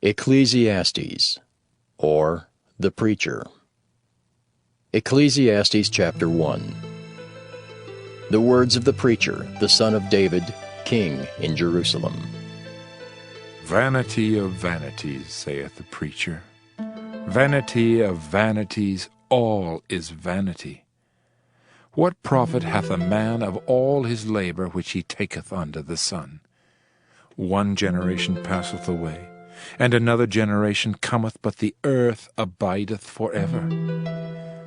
Ecclesiastes, or the Preacher. Ecclesiastes chapter 1. The words of the preacher, the son of David, king in Jerusalem. Vanity of vanities, saith the preacher. Vanity of vanities, all is vanity. What profit hath a man of all his labor which he taketh under the sun? One generation passeth away, and another generation cometh, but the earth abideth forever.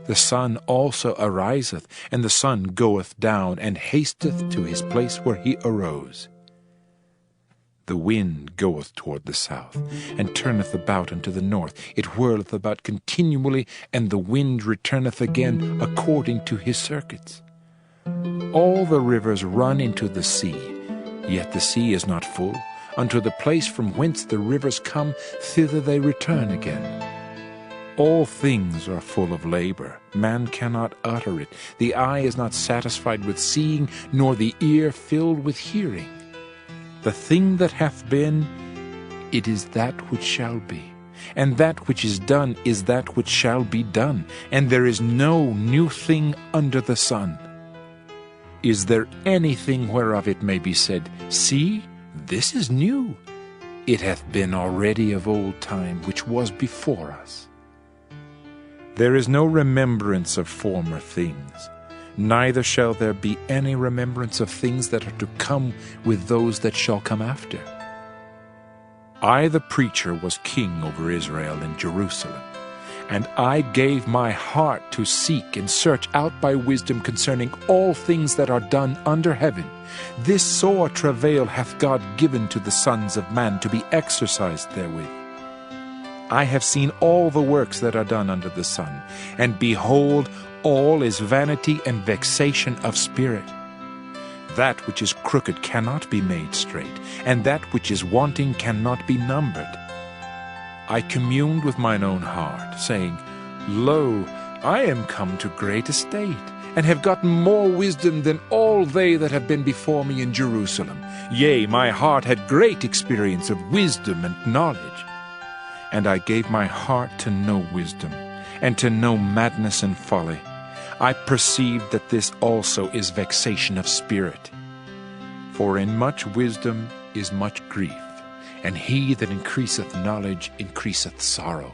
The sun also ariseth, and the sun goeth down, and hasteth to his place where he arose. The wind goeth toward the south, and turneth about unto the north. It whirleth about continually, and the wind returneth again according to his circuits. All the rivers run into the sea, yet the sea is not full. Unto the place from whence the rivers come, thither they return again. All things are full of labor. Man cannot utter it. The eye is not satisfied with seeing, nor the ear filled with hearing. The thing that hath been, it is that which shall be. And that which is done is that which shall be done. And there is no new thing under the sun. Is there anything whereof it may be said, See, this is new? It hath been already of old time, which was before us. There is no remembrance of former things, neither shall there be any remembrance of things that are to come with those that shall come after. I, the preacher, was king over Israel in Jerusalem, and I gave my heart to seek and search out by wisdom concerning all things that are done under heaven. This sore travail hath God given to the sons of man to be exercised therewith. I have seen all the works that are done under the sun, and behold, all is vanity and vexation of spirit. That which is crooked cannot be made straight, and that which is wanting cannot be numbered. I communed with mine own heart, saying, Lo, I am come to great estate, and have gotten more wisdom than all they that have been before me in Jerusalem. Yea, my heart had great experience of wisdom and knowledge. And I gave my heart to know wisdom, and to know madness and folly. I perceived that this also is vexation of spirit. For in much wisdom is much grief, and he that increaseth knowledge increaseth sorrow.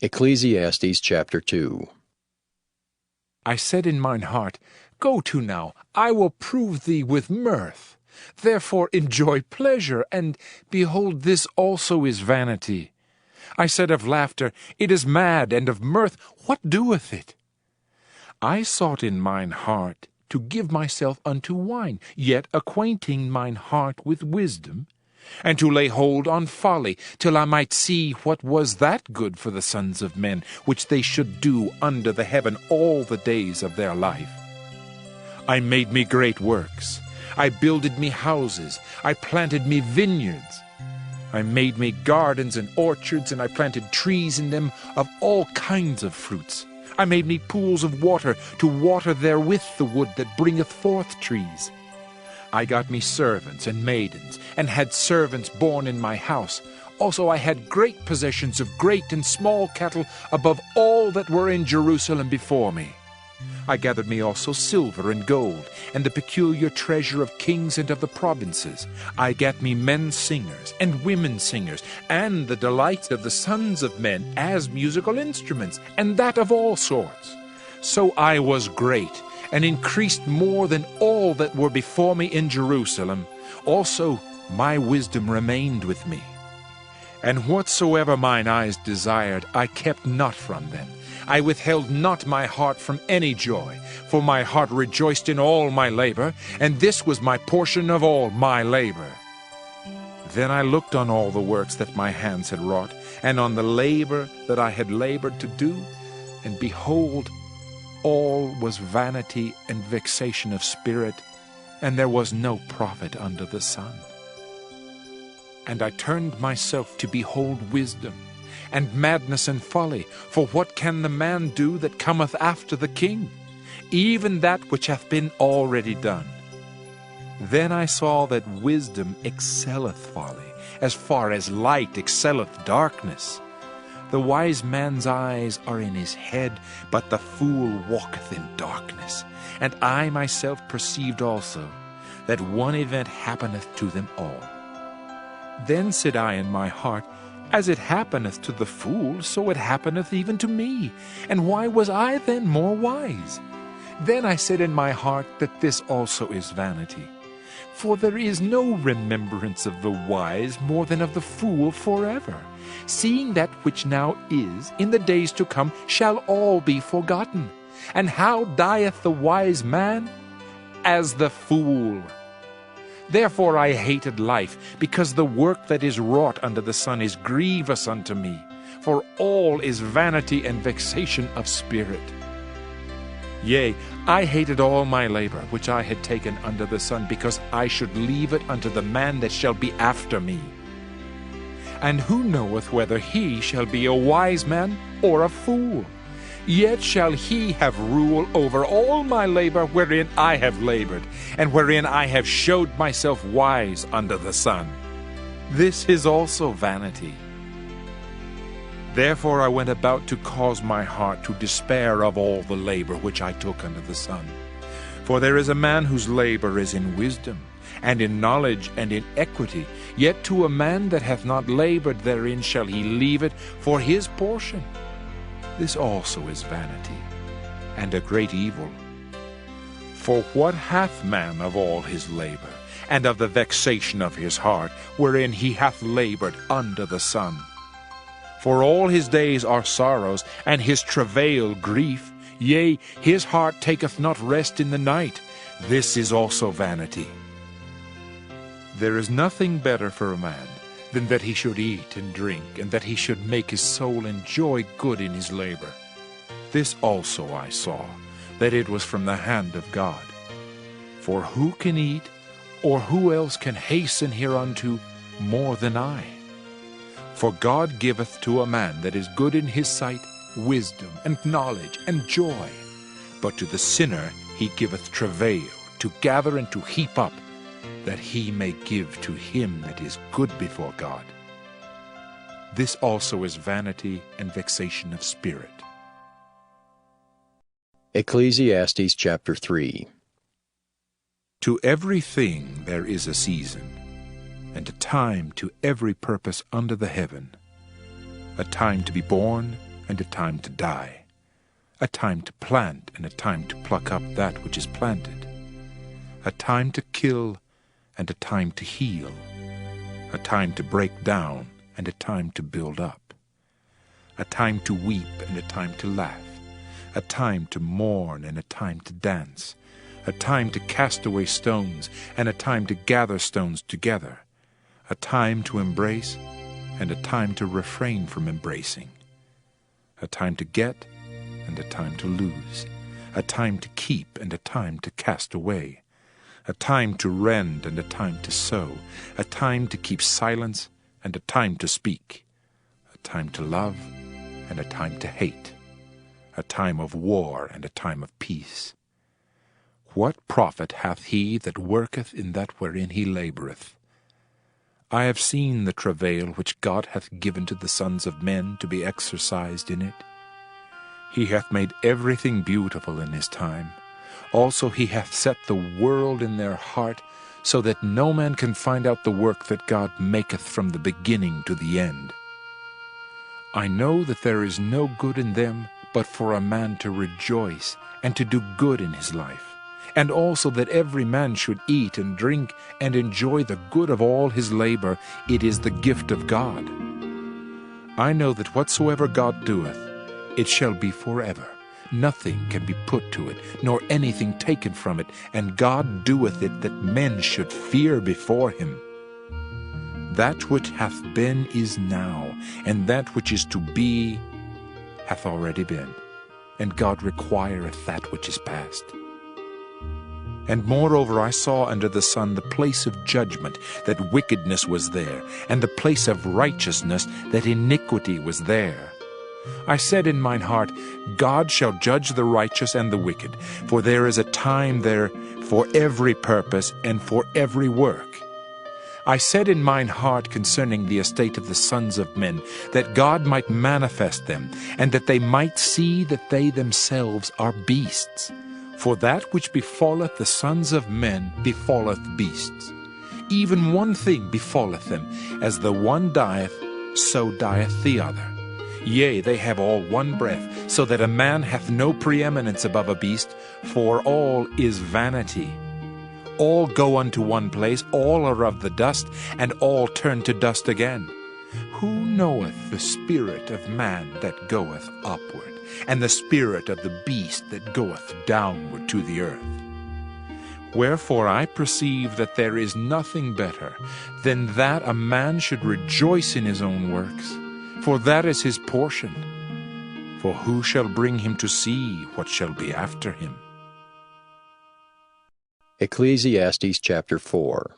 Ecclesiastes chapter 2. I said in mine heart, Go to now, I will prove thee with mirth. Therefore enjoy pleasure, and behold, this also is vanity. I said of laughter, It is mad, and of mirth, what doeth it? I sought in mine heart to give myself unto wine, yet acquainting mine heart with wisdom, and to lay hold on folly, till I might see what was that good for the sons of men, which they should do under the heaven all the days of their life. I made me great works. I builded me houses, I planted me vineyards. I made me gardens and orchards, and I planted trees in them of all kinds of fruits. I made me pools of water, to water therewith the wood that bringeth forth trees. I got me servants and maidens, and had servants born in my house. Also I had great possessions of great and small cattle, above all that were in Jerusalem before me. I gathered me also silver and gold, and the peculiar treasure of kings and of the provinces. I gat me men singers and women singers, and the delights of the sons of men as musical instruments, and that of all sorts. So I was great, and increased more than all that were before me in Jerusalem. Also my wisdom remained with me. And whatsoever mine eyes desired, I kept not from them. I withheld not my heart from any joy, for my heart rejoiced in all my labor, and this was my portion of all my labor. Then I looked on all the works that my hands had wrought, and on the labor that I had labored to do, and behold, all was vanity and vexation of spirit, and there was no profit under the sun. And I turned myself to behold wisdom, and madness and folly. For what can the man do that cometh after the king? Even that which hath been already done. Then I saw that wisdom excelleth folly, as far as light excelleth darkness. The wise man's eyes are in his head, but the fool walketh in darkness. And I myself perceived also that one event happeneth to them all. Then said I in my heart, As it happeneth to the fool, so it happeneth even to me. And why was I then more wise? Then I said in my heart that this also is vanity. For there is no remembrance of the wise more than of the fool forever. Seeing that which now is, in the days to come, shall all be forgotten. And how dieth the wise man? As the fool. Therefore I hated life, because the work that is wrought under the sun is grievous unto me. For all is vanity and vexation of spirit. Yea, I hated all my labor which I had taken under the sun, because I should leave it unto the man that shall be after me. And who knoweth whether he shall be a wise man or a fool? Yet shall he have rule over all my labor wherein I have labored, and wherein I have showed myself wise under the sun. This is also vanity. Therefore I went about to cause my heart to despair of all the labor which I took under the sun. For there is a man whose labor is in wisdom, and in knowledge, and in equity. Yet to a man that hath not labored therein shall he leave it for his portion. This also is vanity, and a great evil. For what hath man of all his labor, and of the vexation of his heart, wherein he hath labored under the sun? For all his days are sorrows, and his travail grief. Yea, his heart taketh not rest in the night. This is also vanity. There is nothing better for a man than that he should eat and drink, and that he should make his soul enjoy good in his labor. This also I saw, that it was from the hand of God. For who can eat, or who else can hasten hereunto more than I? For God giveth to a man that is good in his sight wisdom, and knowledge, and joy. But to the sinner he giveth travail, to gather and to heap up, that he may give to him that is good before God. This also is vanity and vexation of spirit. Ecclesiastes chapter 3. To everything there is a season, and a time to every purpose under the heaven, a time to be born, and a time to die, a time to plant, and a time to pluck up that which is planted, a time to kill, and a time to heal, a time to break down, and a time to build up, a time to weep, and a time to laugh, a time to mourn, and a time to dance, a time to cast away stones, and a time to gather stones together, a time to embrace, and a time to refrain from embracing, a time to get, and a time to lose, a time to keep, and a time to cast away, a time to rend, and a time to sow, a time to keep silence, and a time to speak, a time to love, and a time to hate, a time of war, and a time of peace. What profit hath he that worketh in that wherein he laboureth? I have seen the travail which God hath given to the sons of men to be exercised in it. He hath made everything beautiful in his time. Also he hath set the world in their heart, so that no man can find out the work that God maketh from the beginning to the end. I know that there is no good in them but for a man to rejoice and to do good in his life, and also that every man should eat and drink and enjoy the good of all his labor. It is the gift of God. I know that whatsoever God doeth, it shall be forever. Nothing can be put to it, nor anything taken from it, and God doeth it that men should fear before him. That which hath been is now, and that which is to be hath already been, and God requireth that which is past. And moreover I saw under the sun the place of judgment, that wickedness was there, and the place of righteousness, that iniquity was there. I said in mine heart, God shall judge the righteous and the wicked, for there is a time there for every purpose and for every work. I said in mine heart concerning the estate of the sons of men, that God might manifest them, and that they might see that they themselves are beasts. For that which befalleth the sons of men befalleth beasts. Even one thing befalleth them, as the one dieth, so dieth the other. Yea, they have all one breath, so that a man hath no preeminence above a beast, for all is vanity. All go unto one place, all are of the dust, and all turn to dust again. Who knoweth the spirit of man that goeth upward, and the spirit of the beast that goeth downward to the earth? Wherefore I perceive that there is nothing better than that a man should rejoice in his own works, for that is his portion. For who shall bring him to see what shall be after him? Ecclesiastes chapter 4.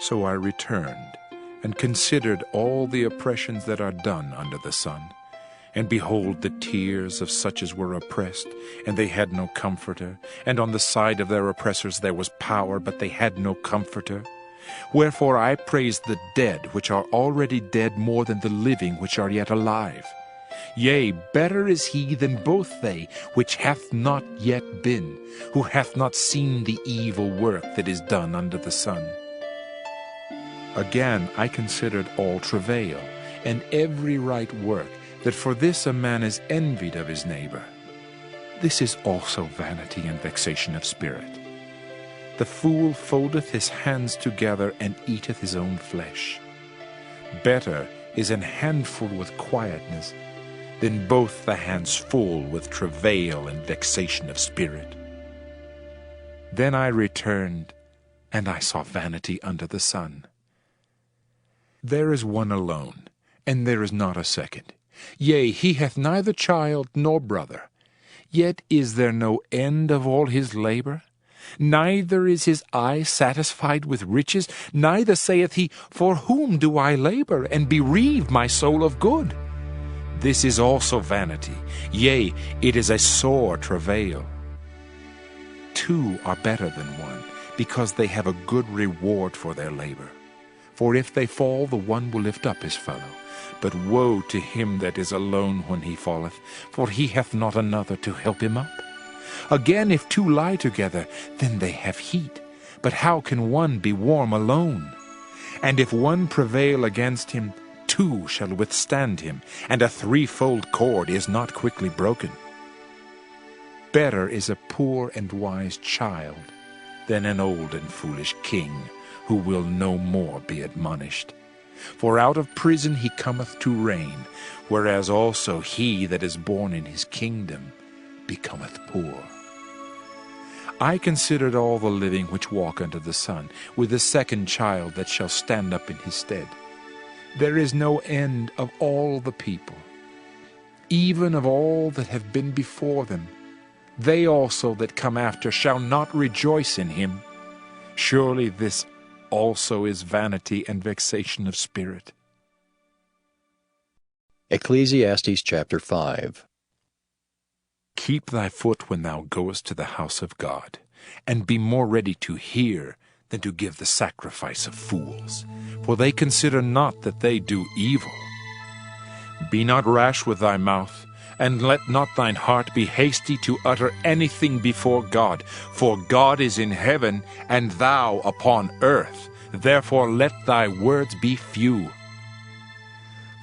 So I returned, and considered all the oppressions that are done under the sun. And behold, the tears of such as were oppressed, and they had no comforter. And on the side of their oppressors there was power, but they had no comforter. Wherefore I praise the dead which are already dead more than the living which are yet alive. Yea, better is he than both they which hath not yet been, who hath not seen the evil work that is done under the sun. Again I considered all travail, and every right work, that for this a man is envied of his neighbor. This is also vanity and vexation of spirit. The fool foldeth his hands together, and eateth his own flesh. Better is an handful with quietness, than both the hands full with travail and vexation of spirit. Then I returned, and I saw vanity under the sun. There is one alone, and there is not a second. Yea, he hath neither child nor brother. Yet is there no end of all his labor? Neither is his eye satisfied with riches, neither saith he, For whom do I labor, and bereave my soul of good? This is also vanity, yea, it is a sore travail. Two are better than one, because they have a good reward for their labor. For if they fall, the one will lift up his fellow. But woe to him that is alone when he falleth, for he hath not another to help him up. Again, if two lie together, then they have heat. But how can one be warm alone? And if one prevail against him, two shall withstand him, and a threefold cord is not quickly broken. Better is a poor and wise child than an old and foolish king, who will no more be admonished. For out of prison he cometh to reign, whereas also he that is born in his kingdom becometh poor. I considered all the living which walk under the sun, with the second child that shall stand up in his stead. There is no end of all the people, even of all that have been before them. They also that come after shall not rejoice in him. Surely this also is vanity and vexation of spirit. Ecclesiastes chapter 5. Keep thy foot when thou goest to the house of God, and be more ready to hear than to give the sacrifice of fools, for they consider not that they do evil. Be not rash with thy mouth, and let not thine heart be hasty to utter anything before God, for God is in heaven, and thou upon earth. Therefore let thy words be few.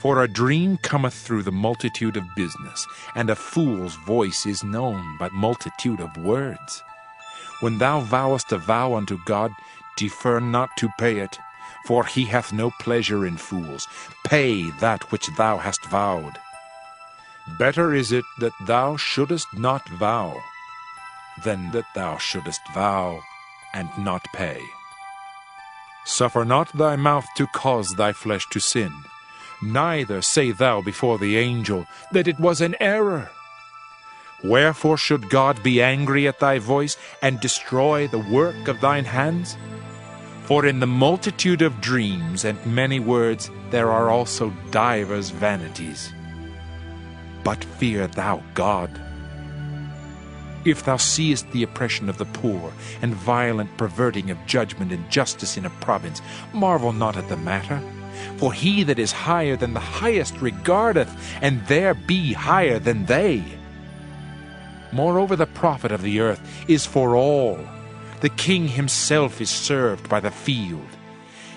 For a dream cometh through the multitude of business, and a fool's voice is known by multitude of words. When thou vowest a vow unto God, defer not to pay it, for he hath no pleasure in fools. Pay that which thou hast vowed. Better is it that thou shouldest not vow, than that thou shouldest vow and not pay. Suffer not thy mouth to cause thy flesh to sin, neither say thou before the angel that it was an error. Wherefore should God be angry at thy voice, and destroy the work of thine hands? For in the multitude of dreams and many words there are also divers vanities. But fear thou God. If thou seest the oppression of the poor, and violent perverting of judgment and justice in a province, marvel not at the matter. For he that is higher than the highest regardeth, and there be higher than they. Moreover, the profit of the earth is for all. The king himself is served by the field.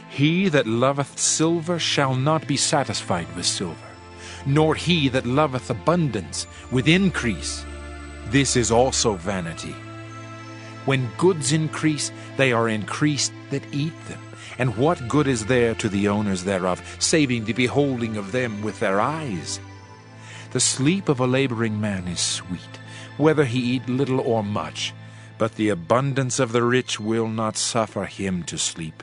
He that loveth silver shall not be satisfied with silver, nor he that loveth abundance with increase. This is also vanity. When goods increase, they are increased that eat them. And what good is there to the owners thereof, saving the beholding of them with their eyes? The sleep of a laboring man is sweet, whether he eat little or much, but the abundance of the rich will not suffer him to sleep.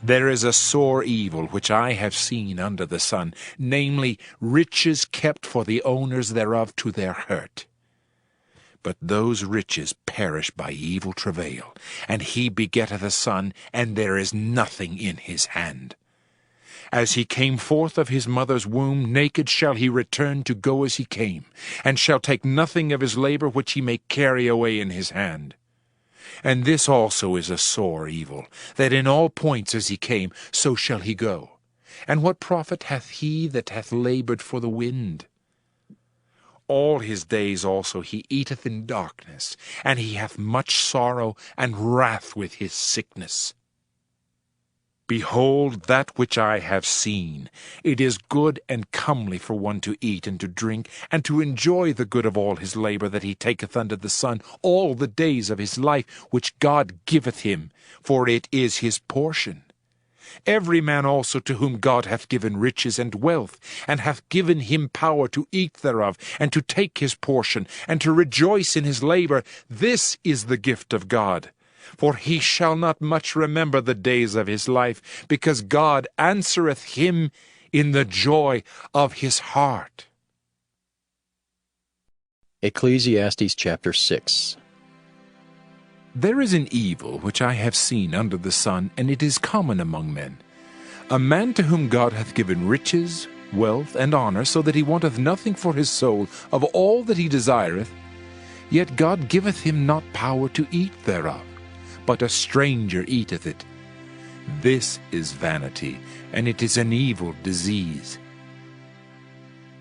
There is a sore evil which I have seen under the sun, namely, riches kept for the owners thereof to their hurt. But those riches perish by evil travail, and he begetteth a son, and there is nothing in his hand. As he came forth of his mother's womb, naked shall he return to go as he came, and shall take nothing of his labor which he may carry away in his hand. And this also is a sore evil, that in all points as he came, so shall he go. And what profit hath he that hath labored for the wind? All his days also he eateth in darkness, and he hath much sorrow and wrath with his sickness. Behold, that which I have seen, it is good and comely for one to eat and to drink, and to enjoy the good of all his labor that he taketh under the sun all the days of his life, which God giveth him, for it is his portion. Every man also to whom God hath given riches and wealth, and hath given him power to eat thereof, and to take his portion, and to rejoice in his labor, this is the gift of God. For he shall not much remember the days of his life, because God answereth him in the joy of his heart. Ecclesiastes chapter 6. There is an evil which I have seen under the sun, and it is common among men. A man to whom God hath given riches, wealth, and honor, so that he wanteth nothing for his soul of all that he desireth, yet God giveth him not power to eat thereof, but a stranger eateth it. This is vanity, and it is an evil disease.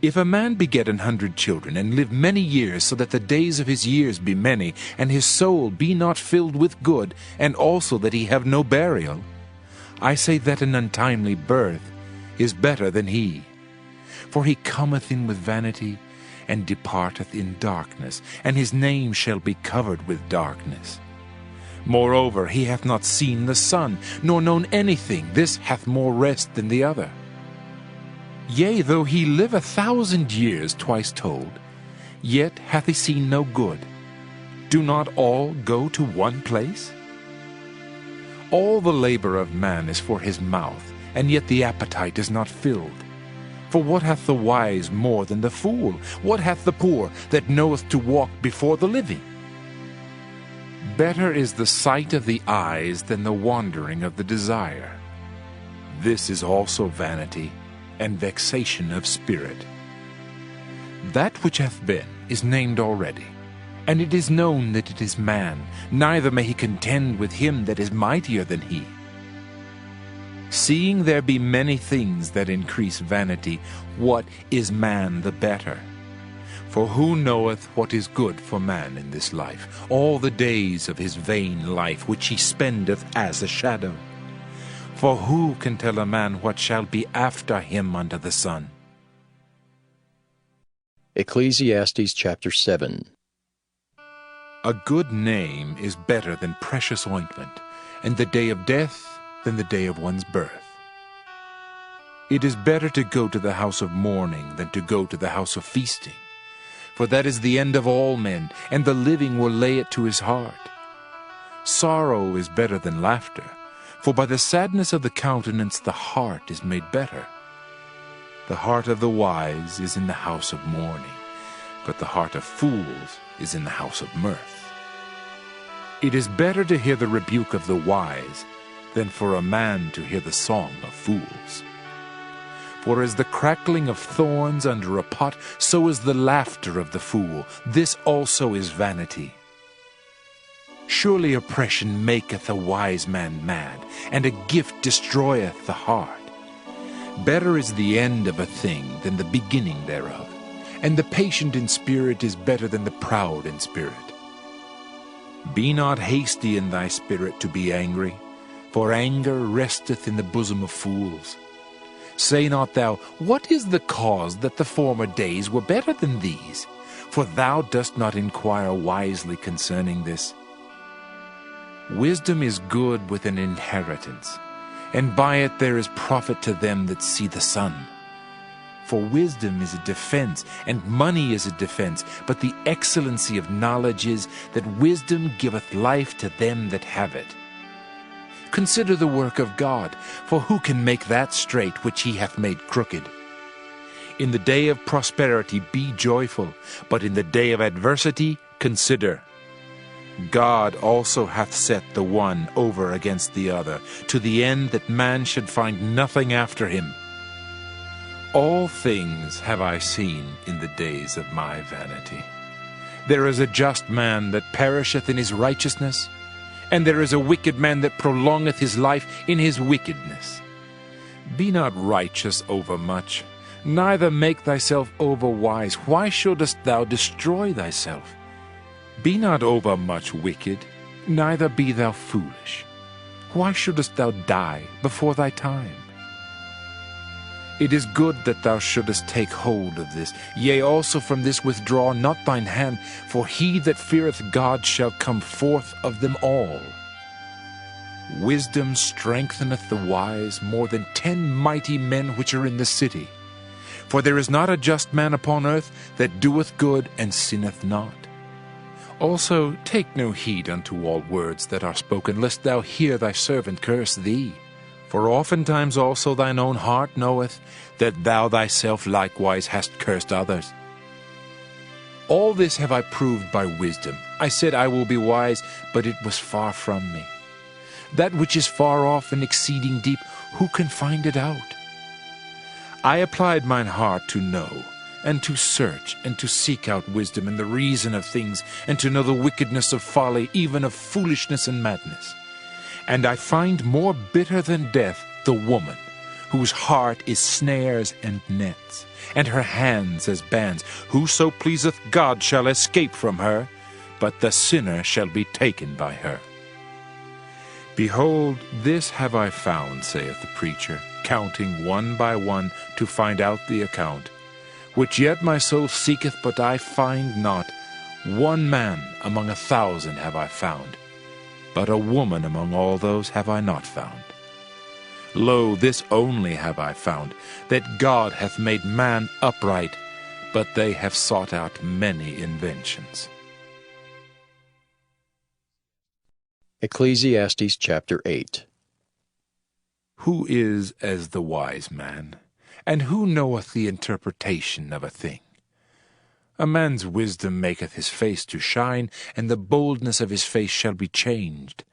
If a man beget 100 children, and live many years, so that the days of his years be many, and his soul be not filled with good, and also that he have no burial, I say that an untimely birth is better than he. For he cometh in with vanity, and departeth in darkness, and his name shall be covered with darkness. Moreover, he hath not seen the sun, nor known anything. This hath more rest than the other. Yea, though he live 1,000 years twice told, yet hath he seen no good. Do not all go to one place? All the labor of man is for his mouth, and yet the appetite is not filled. For what hath the wise more than the fool? What hath the poor that knoweth to walk before the living? Better is the sight of the eyes than the wandering of the desire. This is also vanity, and vexation of spirit. That which hath been is named already, and it is known that it is man, neither may he contend with him that is mightier than he. Seeing there be many things that increase vanity, what is man the better? For who knoweth what is good for man in this life, all the days of his vain life which he spendeth as a shadow? For who can tell a man what shall be after him under the sun? Ecclesiastes chapter 7. A good name is better than precious ointment, and the day of death than the day of one's birth. It is better to go to the house of mourning than to go to the house of feasting, for that is the end of all men, and the living will lay it to his heart. Sorrow is better than laughter, for by the sadness of the countenance the heart is made better. The heart of the wise is in the house of mourning, but the heart of fools is in the house of mirth. It is better to hear the rebuke of the wise than for a man to hear the song of fools. For as the crackling of thorns under a pot, so is the laughter of the fool. This also is vanity. Surely oppression maketh a wise man mad, and a gift destroyeth the heart. Better is the end of a thing than the beginning thereof, and the patient in spirit is better than the proud in spirit. Be not hasty in thy spirit to be angry, for anger resteth in the bosom of fools. Say not thou, What is the cause that the former days were better than these? For thou dost not inquire wisely concerning this. Wisdom is good with an inheritance, and by it there is profit to them that see the sun. For wisdom is a defense, and money is a defense, but the excellency of knowledge is that wisdom giveth life to them that have it. Consider the work of God, for who can make that straight which he hath made crooked? In the day of prosperity be joyful, but in the day of adversity consider. God also hath set the one over against the other, to the end that man should find nothing after him. All things have I seen in the days of my vanity. There is a just man that perisheth in his righteousness, and there is a wicked man that prolongeth his life in his wickedness. Be not righteous overmuch, neither make thyself overwise. Why shouldest thou destroy thyself? Be not overmuch wicked, neither be thou foolish. Why shouldest thou die before thy time? It is good that thou shouldest take hold of this. Yea, also from this withdraw not thine hand, for he that feareth God shall come forth of them all. Wisdom strengtheneth the wise more than 10 mighty men which are in the city. For there is not a just man upon earth that doeth good and sinneth not. Also take no heed unto all words that are spoken, lest thou hear thy servant curse thee. For oftentimes also thine own heart knoweth that thou thyself likewise hast cursed others. All this have I proved by wisdom. I said I will be wise, but it was far from me. That which is far off and exceeding deep, who can find it out? I applied mine heart to know, and to search, and to seek out wisdom and the reason of things, and to know the wickedness of folly, even of foolishness and madness. And I find more bitter than death the woman, whose heart is snares and nets, and her hands as bands. Whoso pleaseth God shall escape from her, but the sinner shall be taken by her. Behold, this have I found, saith the preacher, counting one by one to find out the account, which yet my soul seeketh, but I find not. One man among 1,000 have I found, but a woman among all those have I not found. Lo, this only have I found, that God hath made man upright, but they have sought out many inventions. Ecclesiastes chapter 8. Who is as the wise man, and who knoweth the interpretation of a thing? A man's wisdom maketh his face to shine, and the boldness of his face shall be changed.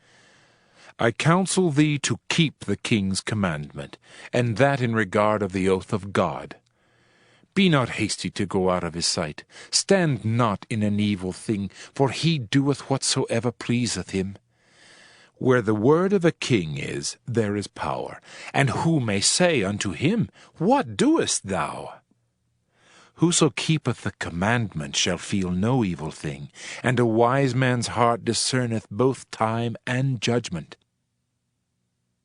I counsel thee to keep the king's commandment, and that in regard of the oath of God. Be not hasty to go out of his sight. Stand not in an evil thing, for he doeth whatsoever pleaseth him. Where the word of a king is, there is power. And who may say unto him, What doest thou? Whoso keepeth the commandment shall feel no evil thing, and a wise man's heart discerneth both time and judgment.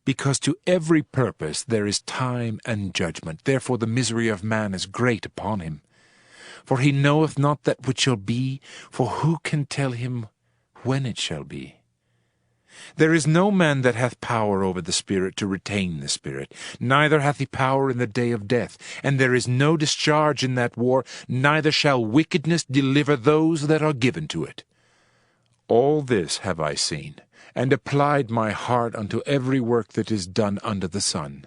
Because to every purpose there is time and judgment, therefore the misery of man is great upon him. For he knoweth not that which shall be, for who can tell him when it shall be? There is no man that hath power over the Spirit to retain the Spirit, neither hath he power in the day of death, and there is no discharge in that war, neither shall wickedness deliver those that are given to it. All this have I seen, and applied my heart unto every work that is done under the sun.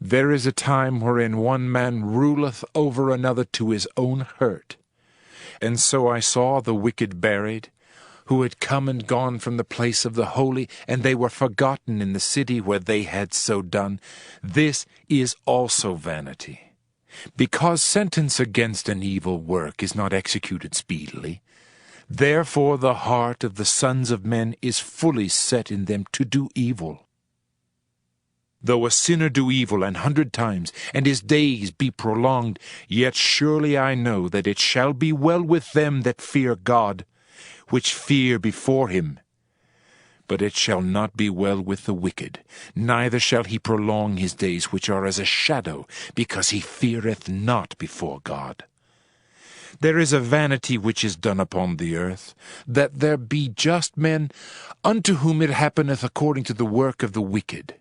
There is a time wherein one man ruleth over another to his own hurt. And so I saw the wicked buried, who had come and gone from the place of the holy, and they were forgotten in the city where they had so done. This is also vanity. Because sentence against an evil work is not executed speedily, therefore the heart of the sons of men is fully set in them to do evil. Though a sinner do evil 100 times, and his days be prolonged, yet surely I know that it shall be well with them that fear God, which fear before him. But it shall not be well with the wicked, neither shall he prolong his days, which are as a shadow, because he feareth not before God. There is a vanity which is done upon the earth, that there be just men, unto whom it happeneth according to the work of the wicked.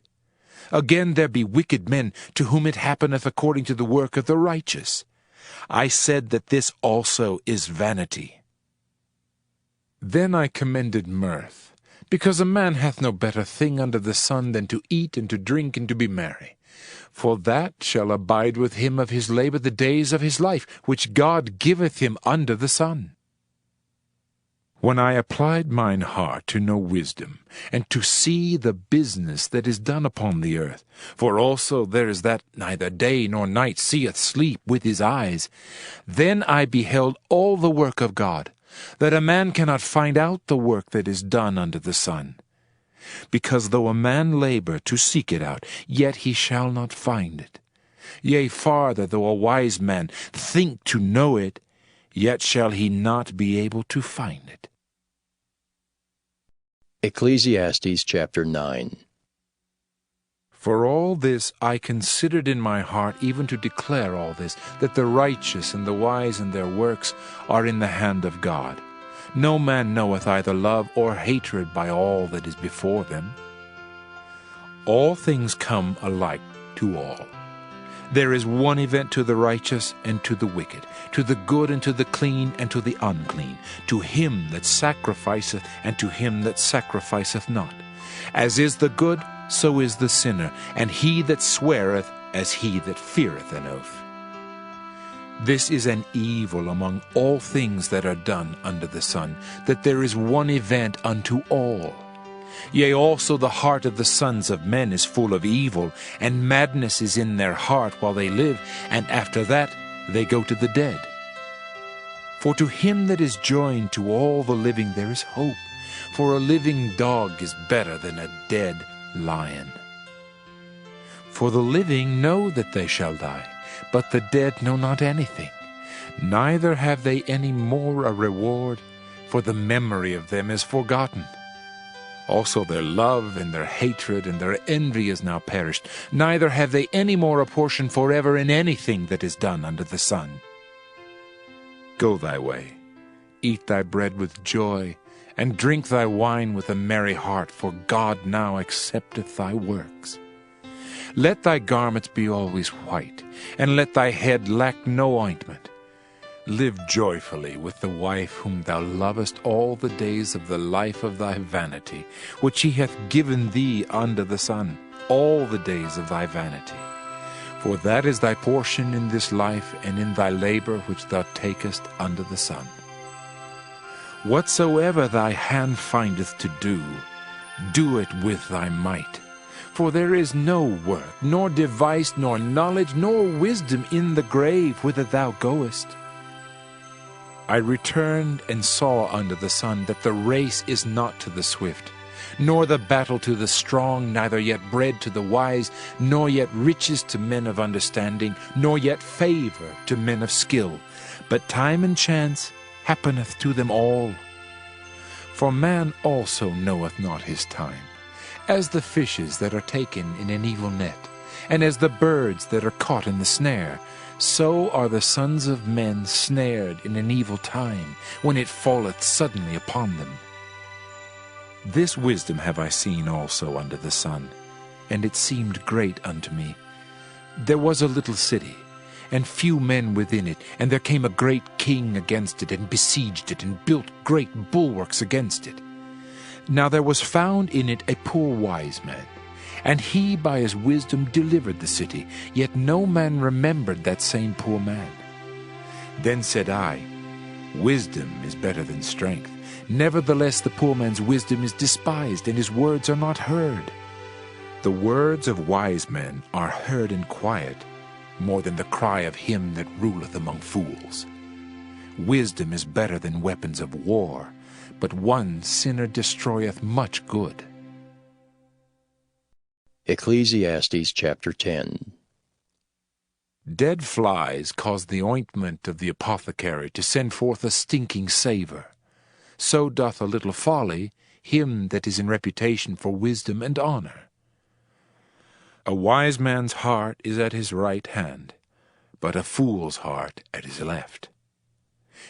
Again there be wicked men, to whom it happeneth according to the work of the righteous. I said that this also is vanity. Then I commended mirth, because a man hath no better thing under the sun than to eat and to drink and to be merry. For that shall abide with him of his labor the days of his life, which God giveth him under the sun. When I applied mine heart to know wisdom, and to see the business that is done upon the earth, for also there is that neither day nor night seeth sleep with his eyes, then I beheld all the work of God, that a man cannot find out the work that is done under the sun. Because though a man labor to seek it out, yet he shall not find it. Yea, farther, though a wise man think to know it, yet shall he not be able to find it. Ecclesiastes chapter 9. For all this I considered in my heart, even to declare all this, that the righteous and the wise in their works are in the hand of God. No man knoweth either love or hatred by all that is before them. All things come alike to all. There is one event to the righteous and to the wicked, to the good and to the clean and to the unclean, to him that sacrificeth and to him that sacrificeth not. As is the good, so is the sinner, and he that sweareth as he that feareth an oath. This is an evil among all things that are done under the sun, that there is one event unto all. Yea, also the heart of the sons of men is full of evil, and madness is in their heart while they live, and after that they go to the dead. For to him that is joined to all the living there is hope, for a living dog is better than a dead lion. For the living know that they shall die, but the dead know not anything, neither have they any more a reward, for the memory of them is forgotten. Also their love and their hatred and their envy is now perished, neither have they any more a portion forever in anything that is done under the sun. Go thy way, eat thy bread with joy, and drink thy wine with a merry heart, for God now accepteth thy works. Let thy garments be always white, and let thy head lack no ointment. Live joyfully with the wife whom thou lovest all the days of the life of thy vanity, which he hath given thee under the sun, all the days of thy vanity. For that is thy portion in this life, and in thy labor which thou takest under the sun. Whatsoever thy hand findeth to do, do it with thy might. For there is no work, nor device, nor knowledge, nor wisdom in the grave whither thou goest. I returned and saw under the sun that the race is not to the swift, nor the battle to the strong, neither yet bread to the wise, nor yet riches to men of understanding, nor yet favor to men of skill, but time and chance happeneth to them all. For man also knoweth not his time, as the fishes that are taken in an evil net, and as the birds that are caught in the snare, so are the sons of men snared in an evil time, when it falleth suddenly upon them. This wisdom have I seen also under the sun, and it seemed great unto me. There was a little city, and few men within it, and there came a great king against it, and besieged it, and built great bulwarks against it. Now there was found in it a poor wise man, and he by his wisdom delivered the city, yet no man remembered that same poor man. Then said I, Wisdom is better than strength, Nevertheless the poor man's wisdom is despised, and his words are not heard. The words of wise men are heard in quiet, more than the cry of him that ruleth among fools. Wisdom is better than weapons of war, but one sinner destroyeth much good. Ecclesiastes chapter 10. Dead flies cause the ointment of the apothecary to send forth a stinking savour. So doth a little folly him that is in reputation for wisdom and honour. A wise man's heart is at his right hand, but a fool's heart at his left.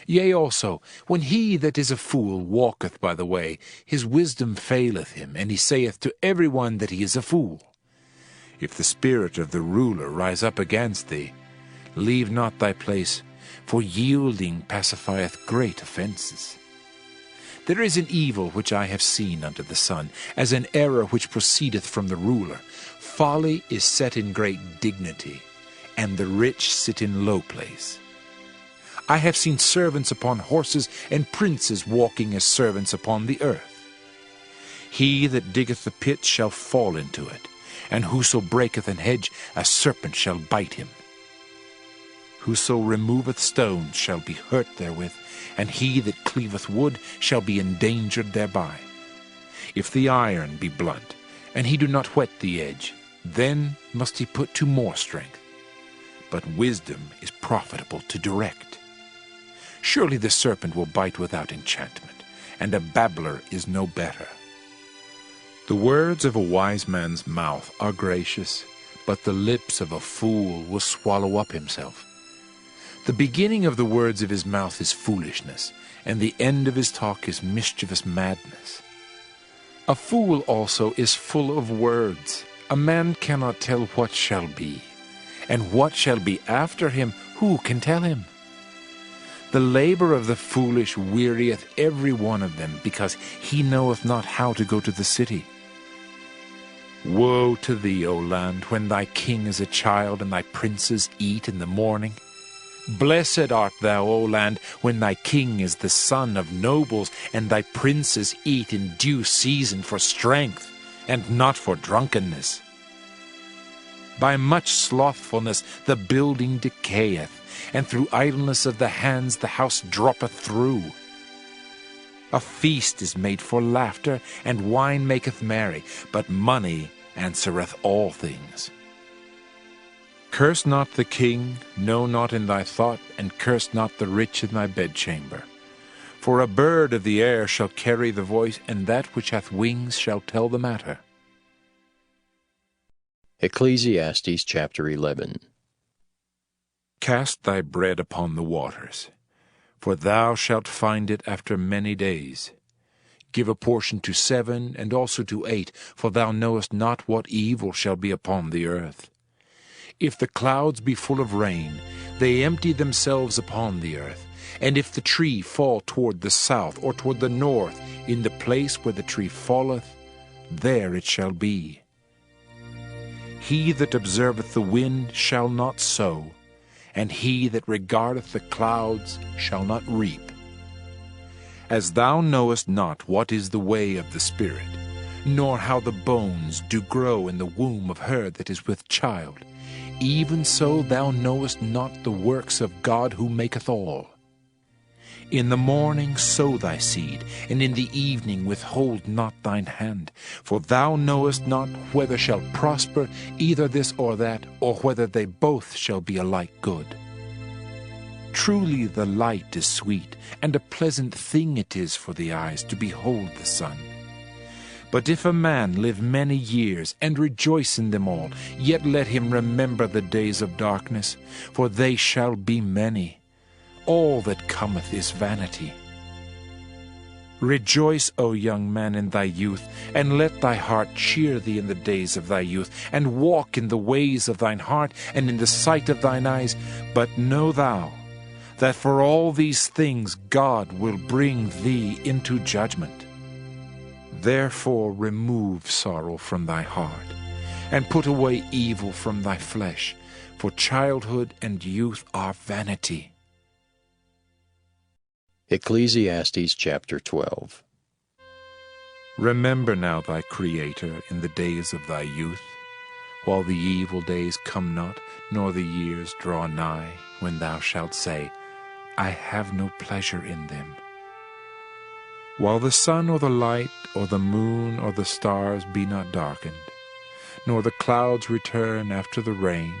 Yea also, when he that is a fool walketh by the way, his wisdom faileth him, and he saith to every one that he is a fool. If the spirit of the ruler rise up against thee, leave not thy place, for yielding pacifieth great offences. There is an evil which I have seen under the sun, as an error which proceedeth from the ruler. Folly is set in great dignity, and the rich sit in low place. I have seen servants upon horses, and princes walking as servants upon the earth. He that diggeth the pit shall fall into it, and whoso breaketh an hedge, a serpent shall bite him. Whoso removeth stones shall be hurt therewith, and he that cleaveth wood shall be endangered thereby. If the iron be blunt, and he do not whet the edge, then must he put to more strength. But wisdom is profitable to direct. Surely the serpent will bite without enchantment, and a babbler is no better. The words of a wise man's mouth are gracious, but the lips of a fool will swallow up himself. The beginning of the words of his mouth is foolishness, and the end of his talk is mischievous madness. A fool also is full of words. A man cannot tell what shall be, and what shall be after him, who can tell him? The labor of the foolish wearieth every one of them, because he knoweth not how to go to the city. Woe to thee, O land, when thy king is a child, and thy princes eat in the morning. Blessed art thou, O land, when thy king is the son of nobles, and thy princes eat in due season for strength, and not for drunkenness. By much slothfulness the building decayeth, and through idleness of the hands the house droppeth through. A feast is made for laughter, and wine maketh merry, but money answereth all things. Curse not the king, no, not in thy thought, and curse not the rich in thy bedchamber. For a bird of the air shall carry the voice, and that which hath wings shall tell the matter. Ecclesiastes chapter 11. Cast thy bread upon the waters, for thou shalt find it after many days. Give a portion to 7, and also to 8, for thou knowest not what evil shall be upon the earth. If the clouds be full of rain, they empty themselves upon the earth. And if the tree fall toward the south or toward the north, in the place where the tree falleth, there it shall be. He that observeth the wind shall not sow, and he that regardeth the clouds shall not reap. As thou knowest not what is the way of the Spirit, nor how the bones do grow in the womb of her that is with child, even so thou knowest not the works of God who maketh all. In the morning sow thy seed, and in the evening withhold not thine hand, for thou knowest not whether shall prosper either this or that, or whether they both shall be alike good. Truly the light is sweet, and a pleasant thing it is for the eyes to behold the sun. But if a man live many years, and rejoice in them all, yet let him remember the days of darkness, for they shall be many. All that cometh is vanity. Rejoice, O young man, in thy youth, and let thy heart cheer thee in the days of thy youth, and walk in the ways of thine heart, and in the sight of thine eyes. But know thou, that for all these things God will bring thee into judgment. Therefore remove sorrow from thy heart, and put away evil from thy flesh, for childhood and youth are vanity. Ecclesiastes chapter 12. Remember now thy Creator in the days of thy youth, while the evil days come not, nor the years draw nigh, when thou shalt say, I have no pleasure in them. While the sun or the light, or the moon or the stars be not darkened, nor the clouds return after the rain,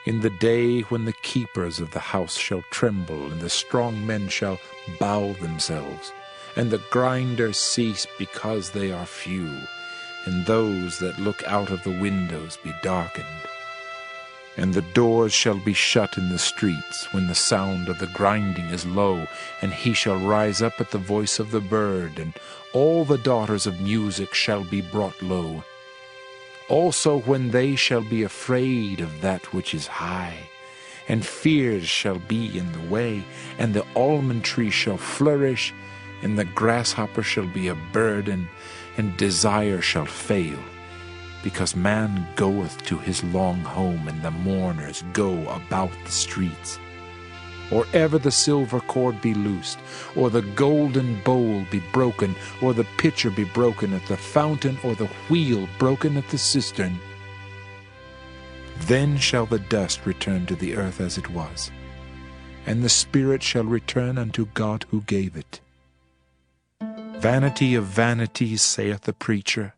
in the day when the keepers of the house shall tremble, and the strong men shall bow themselves, and the grinders cease because they are few, and those that look out of the windows be darkened. And the doors shall be shut in the streets, when the sound of the grinding is low, and he shall rise up at the voice of the bird, and all the daughters of music shall be brought low. Also when they shall be afraid of that which is high, and fears shall be in the way, and the almond tree shall flourish, and the grasshopper shall be a burden, and desire shall fail, because man goeth to his long home, and the mourners go about the streets. Or ever the silver cord be loosed, or the golden bowl be broken, or the pitcher be broken at the fountain, or the wheel broken at the cistern. Then shall the dust return to the earth as it was, and the spirit shall return unto God who gave it. Vanity of vanities, saith the preacher,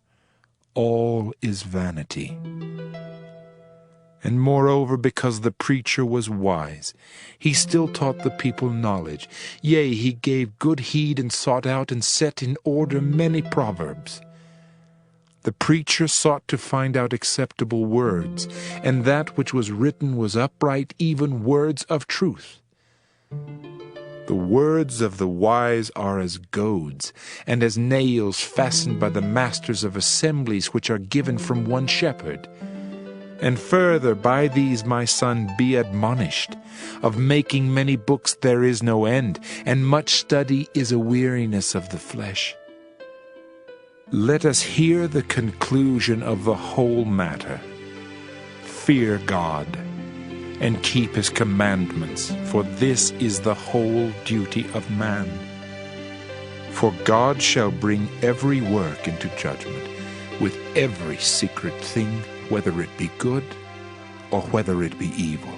all is vanity. And moreover, because the preacher was wise, he still taught the people knowledge. Yea, he gave good heed, and sought out and set in order many proverbs. The preacher sought to find out acceptable words, and that which was written was upright, even words of truth. The words of the wise are as goads, and as nails fastened by the masters of assemblies, which are given from one shepherd. And further, by these, my son, be admonished. Of making many books there is no end, and much study is a weariness of the flesh. Let us hear the conclusion of the whole matter. Fear God, and keep his commandments, for this is the whole duty of man. For God shall bring every work into judgment, with every secret thing, whether it be good or whether it be evil.